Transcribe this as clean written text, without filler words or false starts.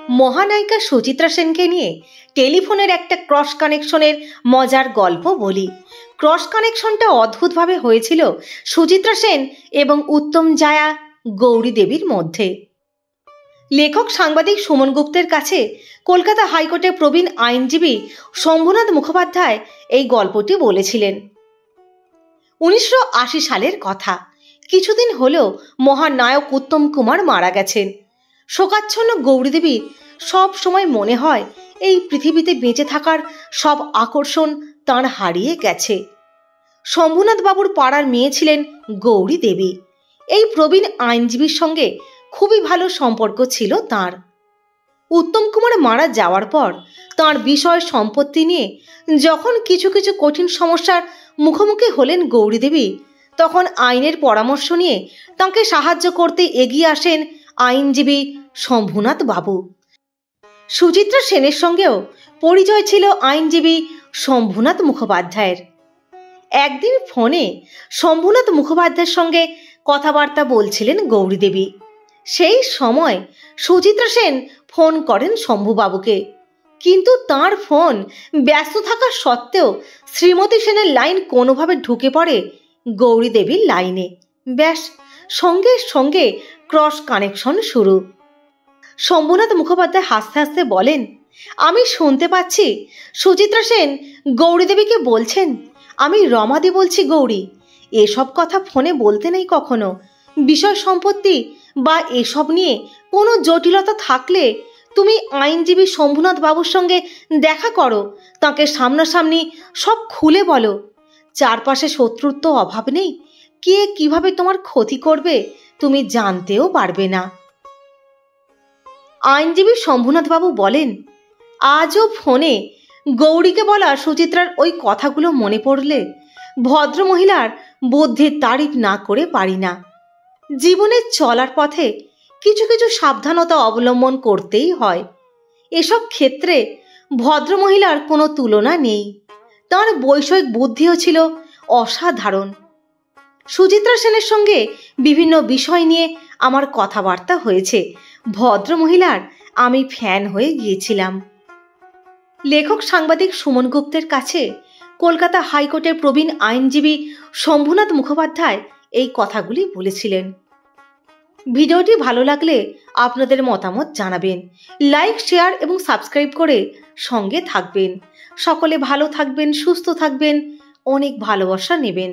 মহানায়িকা সুচিত্রা সেনকে নিয়ে টেলিফোনের একটা ক্রস কানেকশনের মজার গল্প বলি। ক্রস কানেকশনটা অদ্ভুতভাবে হয়েছিল সুচিত্রা সেন এবং উত্তম জায়া গৌরী দেবীর মধ্যে। লেখক সাংবাদিক সুমন গুপ্তের কাছে কলকাতা হাইকোর্টের প্রবীণ আইনজীবী শম্ভুনাথ মুখোপাধ্যায় এই গল্পটি বলেছিলেন। 1980 সালের কথা। কিছুদিন হলেও মহানায়ক উত্তম কুমার মারা গেছেন। শোকাচ্ছন্ন গৌরী দেবীর সব সময় মনে হয় এই পৃথিবীতে বেঁচে থাকার সব আকর্ষণ তাঁর হারিয়ে গেছে। শম্ভুনাথ বাবুর পাড়ার মেয়ে ছিলেন গৌরী দেবী। এই প্রবীণ আইনজীবীর সঙ্গে খুবই ভালো সম্পর্ক ছিল তাঁর। উত্তম কুমার মারা যাওয়ার পর তাঁর বিষয় সম্পত্তি নিয়ে যখন কিছু কিছু কঠিন সমস্যার মুখোমুখি হলেন গৌরী দেবী, তখন আইনের পরামর্শ নিয়ে তাঁকে সাহায্য করতে এগিয়ে আসেন আইনজীবী শম্ভুনাথ বাবু। সুচিত্রা সেনের সঙ্গেও পরিচয় ছিল আইনজীবী শম্ভুনাথ মুখোপাধ্যায়ের। একদিন ফোনে শম্ভুনাথ মুখোপাধ্যায়ের সঙ্গে কথাবার্তা বলছিলেন গৌরী দেবী। সেই সময় সুচিত্রা সেন ফোন করেন শম্ভুবাবুকে, কিন্তু তাঁর ফোন ব্যস্ত থাকা সত্ত্বেও শ্রীমতী সেনের লাইন কোনোভাবে ঢুকে পড়ে গৌরী দেবীর লাইনে। ব্যাস, সঙ্গে সঙ্গে ক্রস কানেকশন শুরু। শম্ভুনাথ মুখোপাধ্যায় হাসতে হাসতে বলেন, আমি শুনতে পাচ্ছি সুচিত্রা সেন গৌরী দেবীকে বলছেন, আমি রমাদি বলছি গৌরী, এসব কথা ফোনে বলতে নেই কখনো। বিষয় সম্পত্তি বা এসব নিয়ে কোনো জটিলতা থাকলে তুমি আইনজীবী শম্ভুনাথ বাবুর সঙ্গে দেখা করো, তাকে সামনাসামনি সব খুলে বলো। চারপাশে শত্রুর তো অভাব নেই, কে কিভাবে তোমার ক্ষতি করবে তুমি জানতেও পারবে না। আইনজীবী শম্ভুনাথ বাবু বলেন, আজও ফোনে গৌরীকে বলা সুচিত্রার ওই কথাগুলো মনে পড়লে ভদ্রমহিলার বুদ্ধির তারিফ না করে পারি না। জীবনে চলার পথে কিছু কিছু সাবধানতা অবলম্বন করতেই হয়। এসব ক্ষেত্রে ভদ্রমহিলার কোনো তুলনা নেই। তাঁর বৈষয়িক বুদ্ধিও ছিল অসাধারণ। সুচিত্রা সেনের সঙ্গে বিভিন্ন বিষয় নিয়ে আমার কথাবার্তা হয়েছে। ভদ্রমহিলার আমি ফ্যান হয়ে গিয়েছিলাম। লেখক সাংবাদিক সুমন গুপ্তের কাছে কলকাতা হাইকোর্টের প্রবীণ আইনজীবী শম্ভুনাথ মুখোপাধ্যায় এই কথাগুলি বলেছিলেন। ভিডিওটি ভালো লাগলে আপনাদের মতামত জানাবেন। লাইক, শেয়ার এবং সাবস্ক্রাইব করে সঙ্গে থাকবেন। সকলে ভালো থাকবেন, সুস্থ থাকবেন, অনেক ভালোবাসা নেবেন।